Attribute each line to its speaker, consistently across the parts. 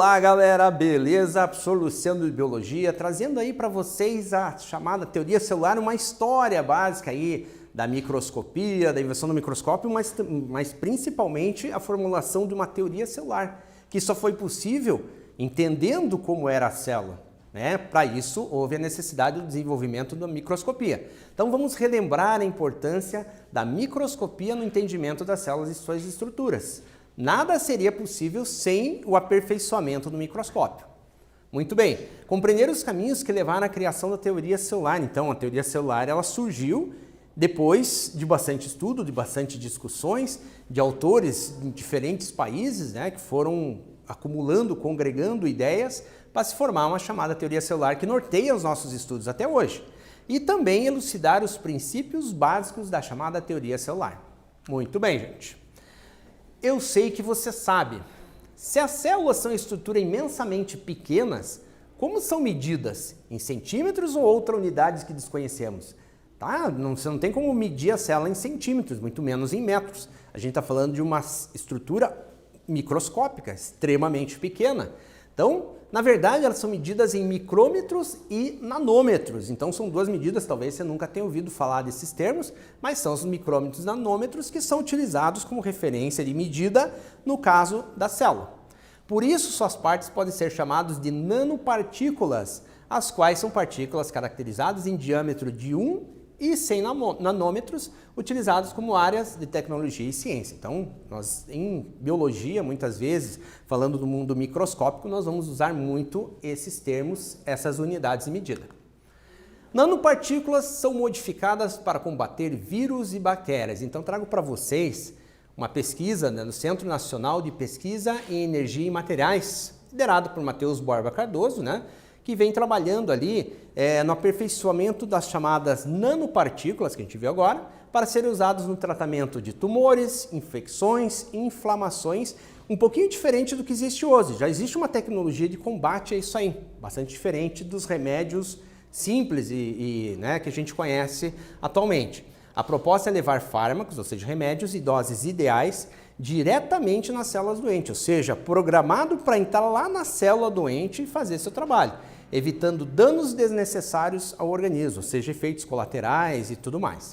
Speaker 1: Olá galera, beleza? Professor Luciano de Biologia, trazendo aí para vocês a chamada teoria celular, uma história básica aí da microscopia, da invenção do microscópio, mas principalmente a formulação de uma teoria celular, que só foi possível entendendo como era a célula. Para isso, houve a necessidade do desenvolvimento da microscopia. Então vamos relembrar a importância da microscopia no entendimento das células e suas estruturas. Nada seria possível sem o aperfeiçoamento do microscópio. Muito bem, compreender os caminhos que levaram à criação da teoria celular. Então, a teoria celular ela surgiu depois de bastante estudo, de bastante discussões, de autores em diferentes países, que foram acumulando, congregando ideias para se formar uma chamada teoria celular que norteia os nossos estudos até hoje. E também elucidar os princípios básicos da chamada teoria celular. Muito bem, gente. Eu sei que você sabe, se as células são estruturas imensamente pequenas, como são medidas? Em centímetros ou outra unidade que desconhecemos? Você não tem como medir a célula em centímetros, muito menos em metros. A gente está falando de uma estrutura microscópica, extremamente pequena. Então, na verdade, elas são medidas em micrômetros e nanômetros. Então, são duas medidas, talvez você nunca tenha ouvido falar desses termos, mas são os micrômetros e nanômetros que são utilizados como referência de medida no caso da célula. Por isso, suas partes podem ser chamadas de nanopartículas, as quais são partículas caracterizadas em diâmetro de 1 e 100 nanômetros, utilizados como áreas de tecnologia e ciência. Então, nós em biologia, muitas vezes, falando do mundo microscópico, nós vamos usar muito esses termos, essas unidades de medida. Nanopartículas são modificadas para combater vírus e bactérias. Então, trago para vocês uma pesquisa no Centro Nacional de Pesquisa em Energia e Materiais, liderado por Matheus Borba Cardoso, que vem trabalhando ali no aperfeiçoamento das chamadas nanopartículas, que a gente viu agora, para serem usados no tratamento de tumores, infecções e inflamações, um pouquinho diferente do que existe hoje. Já existe uma tecnologia de combate a isso aí, bastante diferente dos remédios simples que a gente conhece atualmente. A proposta é levar fármacos, ou seja, remédios e doses ideais, diretamente nas células doentes, ou seja, programado para entrar lá na célula doente e fazer seu trabalho, evitando danos desnecessários ao organismo, ou seja, efeitos colaterais e tudo mais.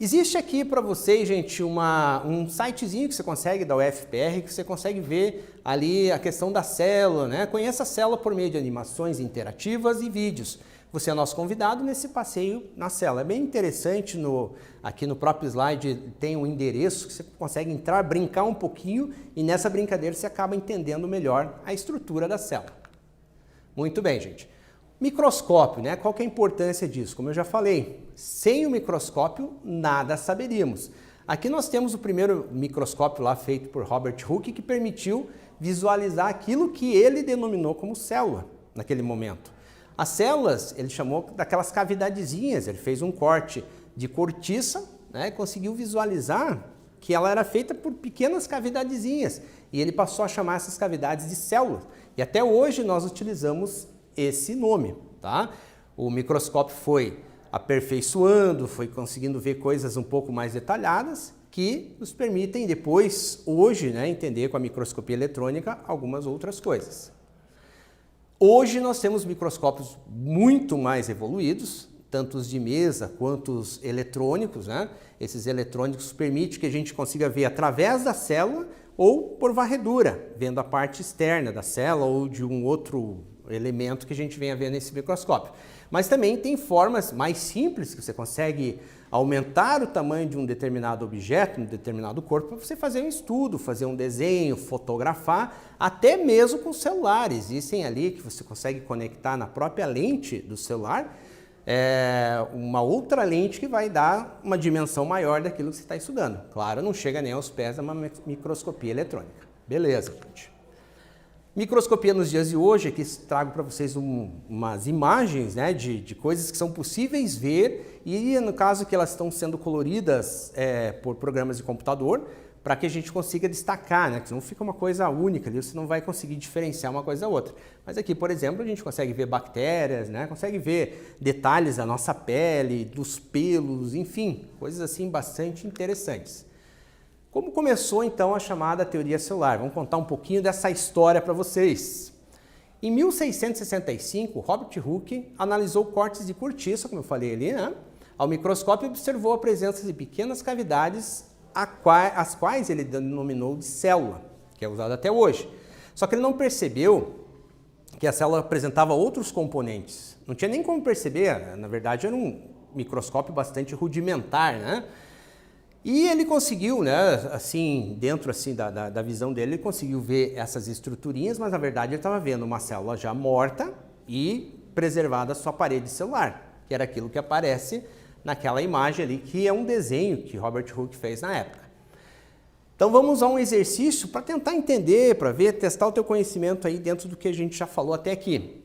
Speaker 1: Existe aqui para vocês, gente, um sitezinho que você consegue da UFPR, que você consegue ver ali a questão da célula, Conheça a célula por meio de animações interativas e vídeos. Você é nosso convidado nesse passeio na célula. É bem interessante, aqui no próprio slide tem um endereço que você consegue entrar, brincar um pouquinho e nessa brincadeira você acaba entendendo melhor a estrutura da célula. Muito bem, gente. Microscópio, Qual que é a importância disso? Como eu já falei, sem o microscópio nada saberíamos. Aqui nós temos o primeiro microscópio lá feito por Robert Hooke que permitiu visualizar aquilo que ele denominou como célula naquele momento. As células, ele chamou daquelas cavidadezinhas, ele fez um corte de cortiça, e conseguiu visualizar que ela era feita por pequenas cavidadezinhas, e ele passou a chamar essas cavidades de células. E até hoje nós utilizamos esse nome, O microscópio foi aperfeiçoando, foi conseguindo ver coisas um pouco mais detalhadas, que nos permitem depois, hoje, entender com a microscopia eletrônica algumas outras coisas. Hoje nós temos microscópios muito mais evoluídos, tanto os de mesa quanto os eletrônicos, Esses eletrônicos permitem que a gente consiga ver através da célula ou por varredura, vendo a parte externa da célula ou de um outro elemento que a gente venha ver nesse microscópio. Mas também tem formas mais simples que você consegue aumentar o tamanho de um determinado objeto, um determinado corpo, para você fazer um estudo, fazer um desenho, fotografar, até mesmo com celular. Existem ali que você consegue conectar na própria lente do celular, uma outra lente que vai dar uma dimensão maior daquilo que você está estudando. Claro, não chega nem aos pés de uma microscopia eletrônica. Beleza, gente. Microscopia nos dias de hoje, aqui trago para vocês umas imagens de coisas que são possíveis ver e no caso que elas estão sendo coloridas por programas de computador para que a gente consiga destacar, que não fica uma coisa única ali, você não vai conseguir diferenciar uma coisa da outra. Mas aqui, por exemplo, a gente consegue ver bactérias, consegue ver detalhes da nossa pele, dos pelos, enfim, coisas assim bastante interessantes. Como começou então a chamada teoria celular? Vamos contar um pouquinho dessa história para vocês. Em 1665, Robert Hooke analisou cortes de cortiça, como eu falei ali, né, ao microscópio e observou a presença de pequenas cavidades, as quais ele denominou de célula, que é usada até hoje. Só que ele não percebeu que a célula apresentava outros componentes. Não tinha nem como perceber, na verdade era um microscópio bastante rudimentar, né? E ele conseguiu, né, assim, dentro assim, da visão dele, ele conseguiu ver essas estruturinhas, mas na verdade ele estava vendo uma célula já morta e preservada a sua parede celular, que era aquilo que aparece naquela imagem ali, que é um desenho que Robert Hooke fez na época. Então vamos a um exercício para tentar entender, para ver, testar o teu conhecimento aí dentro do que a gente já falou até aqui.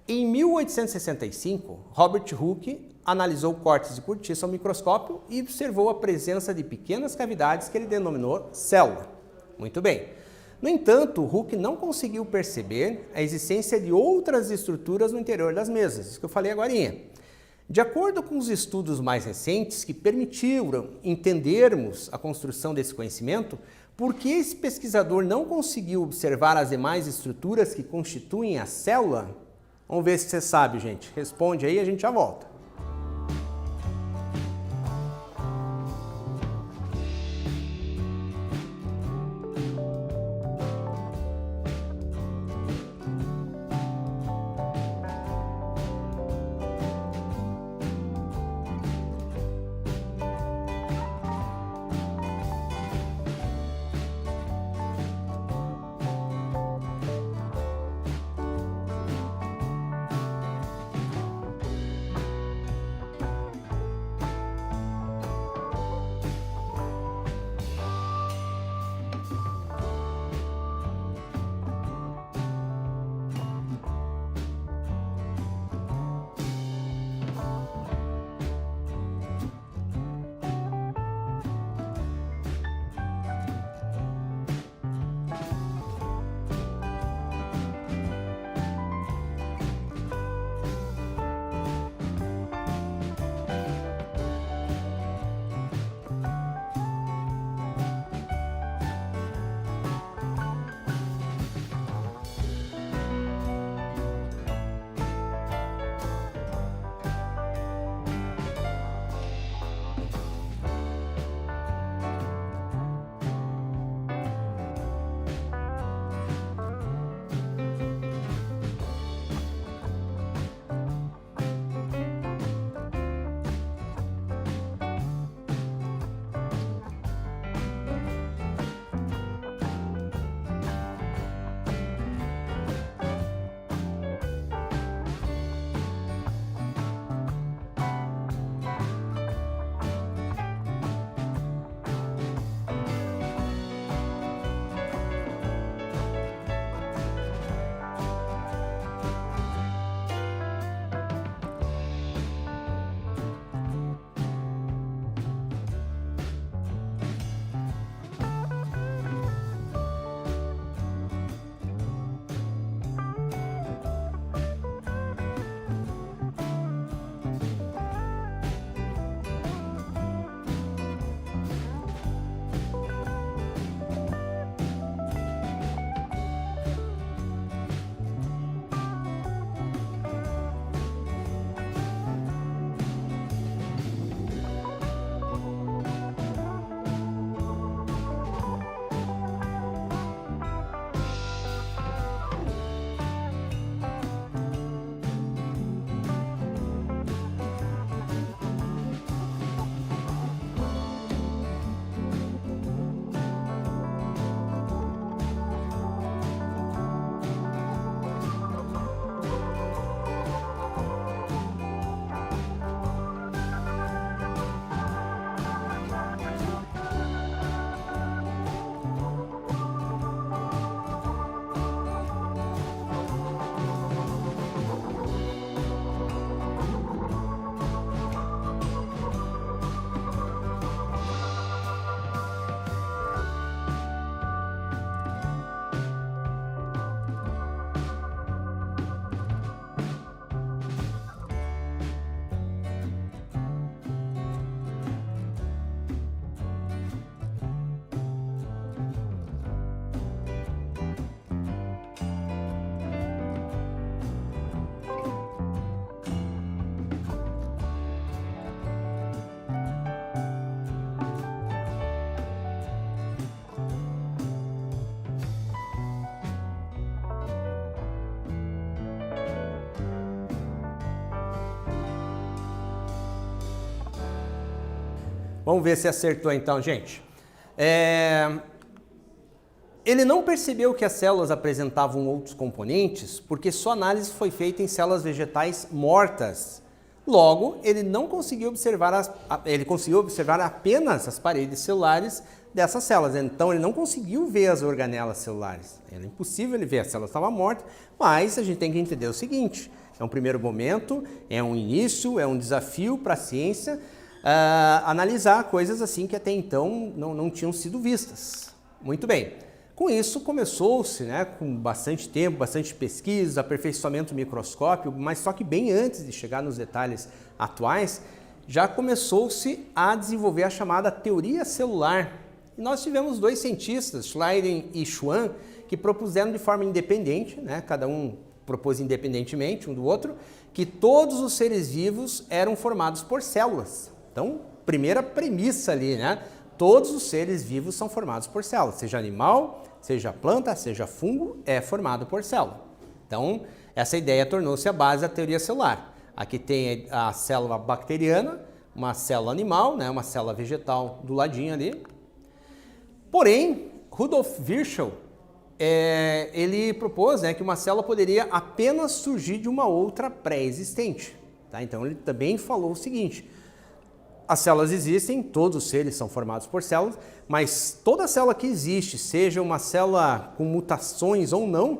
Speaker 1: Em 1865, Robert Hooke analisou cortes de cortiça ao microscópio e observou a presença de pequenas cavidades que ele denominou célula. Muito bem. No entanto, Hooke não conseguiu perceber a existência de outras estruturas no interior das mesas, isso que eu falei agorinha. De acordo com os estudos mais recentes que permitiram entendermos a construção desse conhecimento, por que esse pesquisador não conseguiu observar as demais estruturas que constituem a célula? Vamos ver se você sabe, gente. Responde aí e a gente já volta. Vamos ver se acertou então, gente. Ele não percebeu que as células apresentavam outros componentes porque sua análise foi feita em células vegetais mortas. Logo, ele não conseguiu observar, ele conseguiu observar apenas as paredes celulares dessas células. Então, ele não conseguiu ver as organelas celulares. Era impossível ele ver, a célula estava morta, mas a gente tem que entender o seguinte: é um primeiro momento, é um início, é um desafio para a ciência analisar coisas assim que até então não tinham sido vistas. Muito bem. Com isso, começou-se, com bastante tempo, bastante pesquisa, aperfeiçoamento do microscópio, mas só que bem antes de chegar nos detalhes atuais, já começou-se a desenvolver a chamada teoria celular. E nós tivemos dois cientistas, Schleiden e Schwann, que propuseram de forma independente, cada um propôs independentemente um do outro, que todos os seres vivos eram formados por células. Então, primeira premissa ali, todos os seres vivos são formados por células, seja animal, seja planta, seja fungo, é formado por célula. Então, essa ideia tornou-se a base da teoria celular. Aqui tem a célula bacteriana, uma célula animal, uma célula vegetal do ladinho ali. Porém, Rudolf Virchow, ele propôs que uma célula poderia apenas surgir de uma outra pré-existente. Então, ele também falou o seguinte: as células existem, todos os seres são formados por células, mas toda célula que existe, seja uma célula com mutações ou não,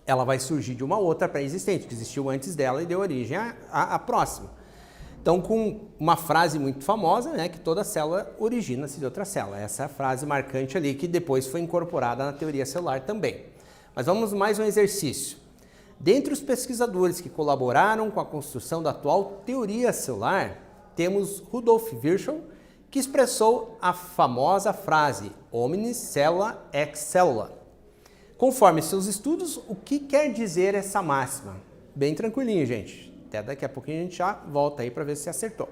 Speaker 1: ela vai surgir de uma outra pré-existente, que existiu antes dela e deu origem à próxima. Então, com uma frase muito famosa, que toda célula origina-se de outra célula. Essa é a frase marcante ali, que depois foi incorporada na teoria celular também. Mas vamos mais um exercício. Dentre os pesquisadores que colaboraram com a construção da atual teoria celular, temos Rudolf Virchow, que expressou a famosa frase omnis cellula ex cellula. Conforme seus estudos, o que quer dizer essa máxima? Bem tranquilinho, gente. Até daqui a pouquinho a gente já volta aí para ver se acertou.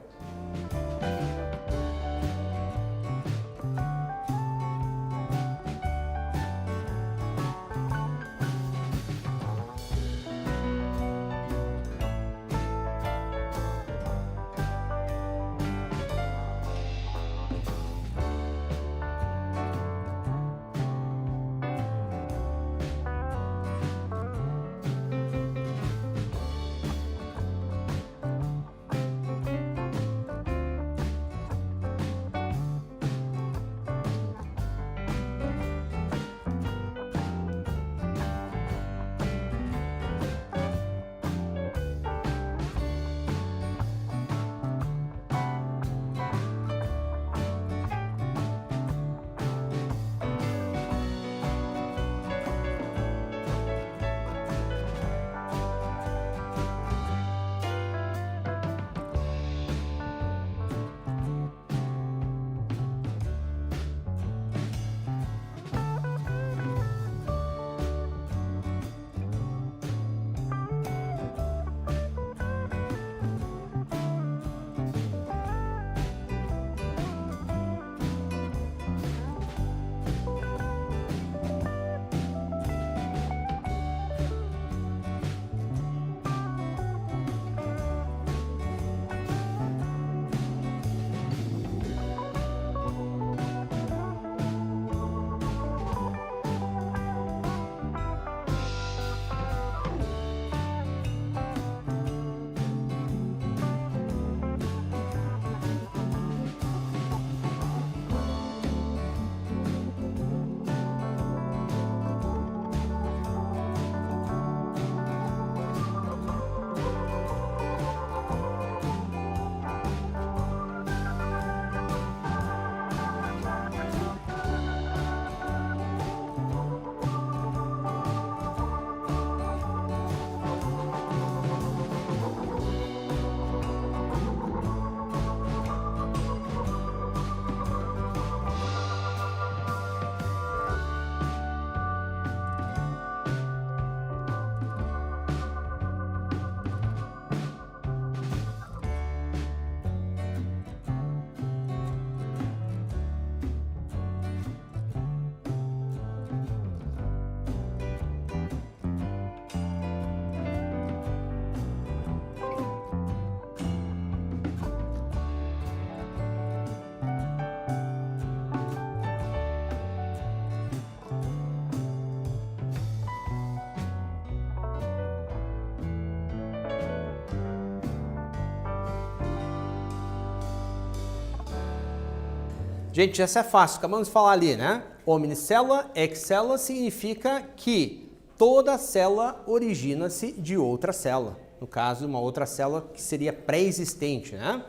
Speaker 1: Gente, essa é fácil, acabamos de falar ali, né? Omnicélula, excélula significa que toda célula origina-se de outra célula. No caso, uma outra célula que seria pré-existente, né?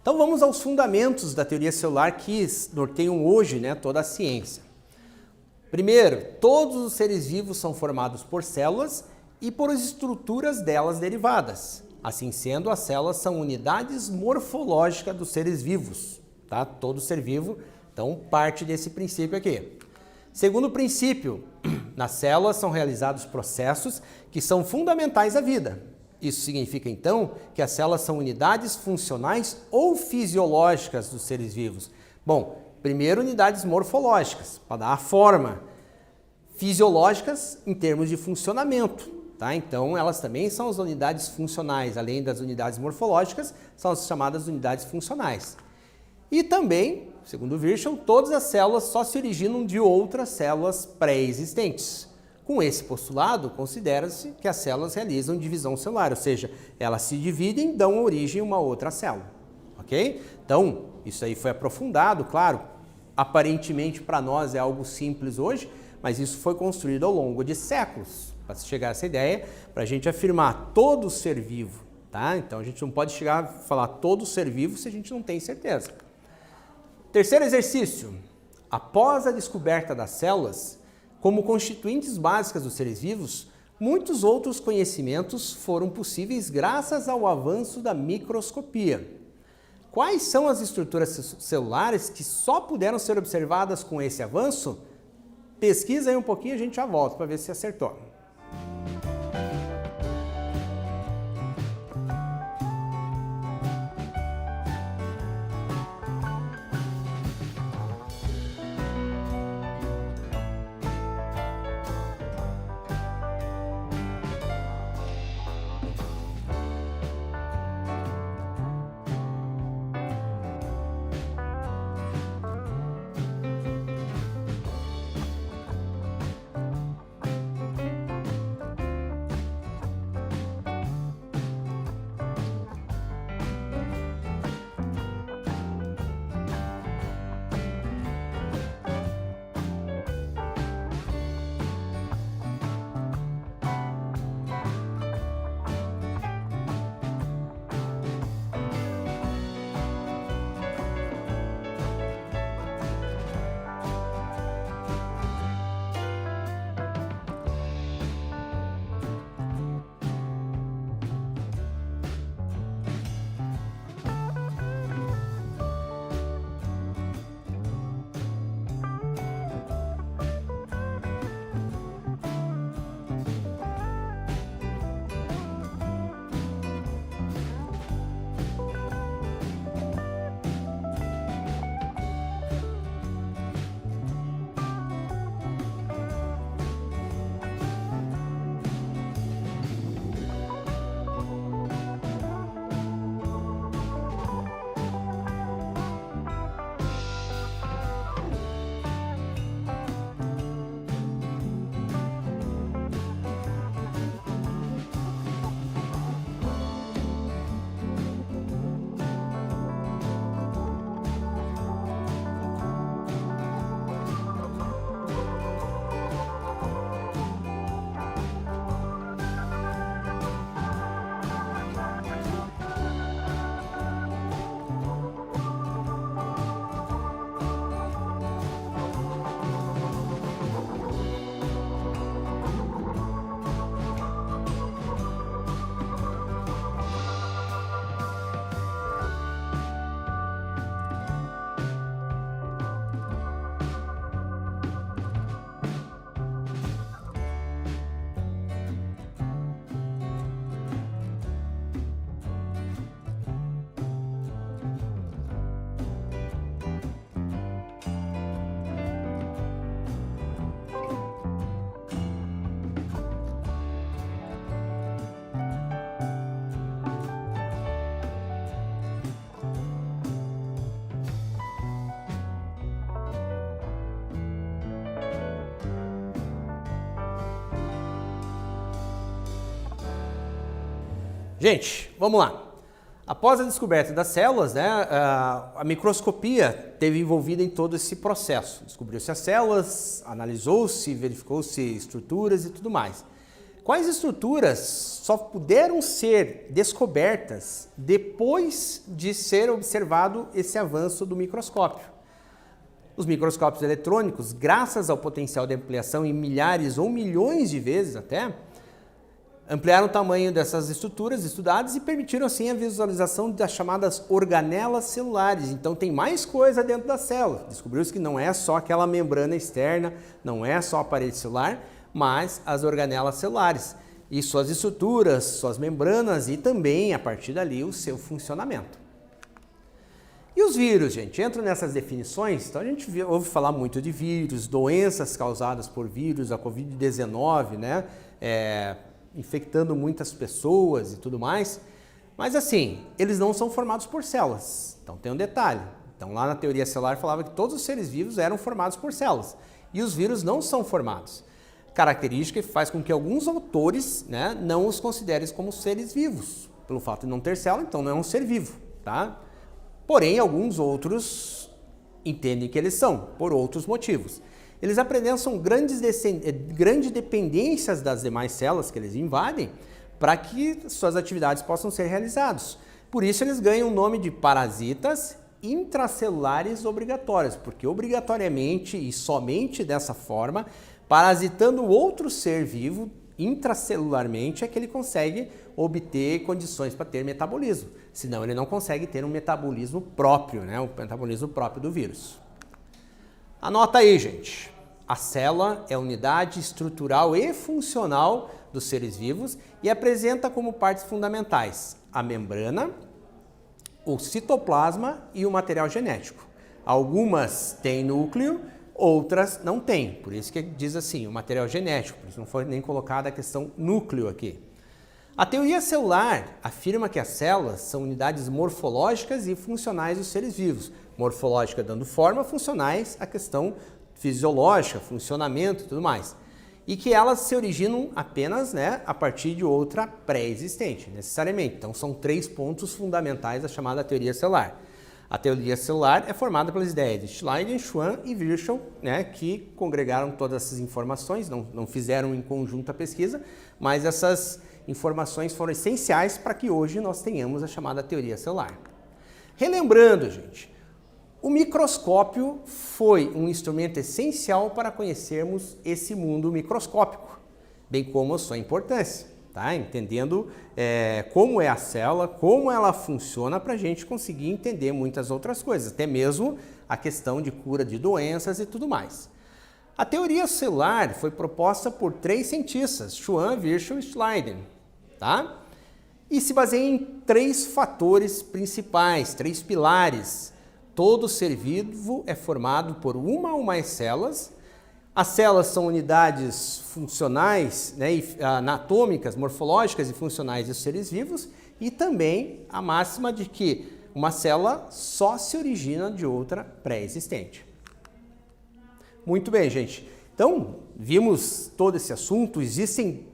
Speaker 1: Então vamos aos fundamentos da teoria celular que norteiam hoje, né, toda a ciência. Primeiro, todos os seres vivos são formados por células e por estruturas delas derivadas. Assim sendo, as células são unidades morfológicas dos seres vivos, tá? Todo ser vivo, então, parte desse princípio aqui. Segundo princípio, nas células são realizados processos que são fundamentais à vida. Isso significa, então, que as células são unidades funcionais ou fisiológicas dos seres vivos. Bom, primeiro, unidades morfológicas, para dar a forma. Fisiológicas em termos de funcionamento, tá? Então, elas também são as unidades funcionais, além das unidades morfológicas, são as chamadas unidades funcionais. E também, segundo Virchow, todas as células só se originam de outras células pré-existentes. Com esse postulado, considera-se que as células realizam divisão celular, ou seja, elas se dividem e dão origem a uma outra célula, ok? Então, isso aí foi aprofundado, claro, aparentemente para nós é algo simples hoje, mas isso foi construído ao longo de séculos, para se chegar a essa ideia, para a gente afirmar todo ser vivo, tá? Então, a gente não pode chegar a falar todo ser vivo se a gente não tem certeza. Terceiro exercício. Após a descoberta das células, como constituintes básicas dos seres vivos, muitos outros conhecimentos foram possíveis graças ao avanço da microscopia. Quais são as estruturas celulares que só puderam ser observadas com esse avanço? Pesquisa aí um pouquinho e a gente já volta para ver se acertou. Gente, vamos lá. Após a descoberta das células, né, a microscopia teve envolvida em todo esse processo. Descobriu-se as células, analisou-se, verificou-se estruturas e tudo mais. Quais estruturas só puderam ser descobertas depois de ser observado esse avanço do microscópio? Os microscópios eletrônicos, graças ao potencial de ampliação em milhares ou milhões de vezes até, ampliaram o tamanho dessas estruturas estudadas e permitiram assim a visualização das chamadas organelas celulares. Então tem mais coisa dentro da célula. Descobriu-se que não é só aquela membrana externa, não é só a parede celular, mas as organelas celulares e suas estruturas, suas membranas e também, a partir dali, o seu funcionamento. E os vírus, gente? Entram nessas definições, então a gente ouve falar muito de vírus, doenças causadas por vírus, a Covid-19, né? Infectando muitas pessoas e tudo mais, mas assim, eles não são formados por células, então tem um detalhe. Então lá na teoria celular falava que todos os seres vivos eram formados por células, e os vírus não são formados. Característica que faz com que alguns autores, né, não os considerem como seres vivos, pelo fato de não ter célula, então não é um ser vivo, tá? Porém, alguns outros entendem que eles são, por outros motivos. Eles apresentam grandes dependências das demais células que eles invadem para que suas atividades possam ser realizadas. Por isso eles ganham o nome de parasitas intracelulares obrigatórios, porque obrigatoriamente e somente dessa forma, parasitando outro ser vivo intracelularmente, é que ele consegue obter condições para ter metabolismo. Senão ele não consegue ter um metabolismo próprio, né? O metabolismo próprio do vírus. Anota aí, gente. A célula é a unidade estrutural e funcional dos seres vivos e apresenta como partes fundamentais a membrana, o citoplasma e o material genético. Algumas têm núcleo, outras não têm. Por isso que diz assim, o material genético, por isso não foi nem colocada a questão núcleo aqui. A teoria celular afirma que as células são unidades morfológicas e funcionais dos seres vivos. Morfológica dando forma, funcionais a questão fisiológica, funcionamento e tudo mais. E que elas se originam apenas, né, a partir de outra pré-existente, necessariamente. Então são 3 pontos fundamentais da chamada teoria celular. A teoria celular é formada pelas ideias de Schleiden, Schwann e Virchow, né, que congregaram todas essas informações, não fizeram em conjunto a pesquisa, mas essas informações foram essenciais para que hoje nós tenhamos a chamada teoria celular. Relembrando, gente, o microscópio foi um instrumento essencial para conhecermos esse mundo microscópico, bem como a sua importância, tá? Entendendo como é a célula, como ela funciona para a gente conseguir entender muitas outras coisas, até mesmo a questão de cura de doenças e tudo mais. A teoria celular foi proposta por 3 cientistas, Schwann, Virchow e Schleiden, tá? E se baseia em 3 fatores principais, 3 pilares. Todo ser vivo é formado por uma ou mais células. As células são unidades funcionais, né, anatômicas, morfológicas e funcionais dos seres vivos, e também a máxima de que uma célula só se origina de outra pré-existente. Muito bem, gente. Então, vimos todo esse assunto,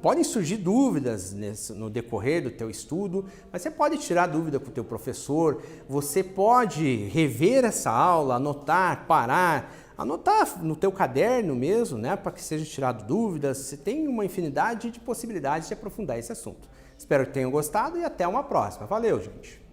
Speaker 1: podem surgir dúvidas no decorrer do teu estudo, mas você pode tirar dúvida com o teu professor, você pode rever essa aula, anotar, parar, anotar no teu caderno mesmo, né, para que seja tirado dúvidas. Você tem uma infinidade de possibilidades de aprofundar esse assunto. Espero que tenham gostado e até uma próxima. Valeu, gente!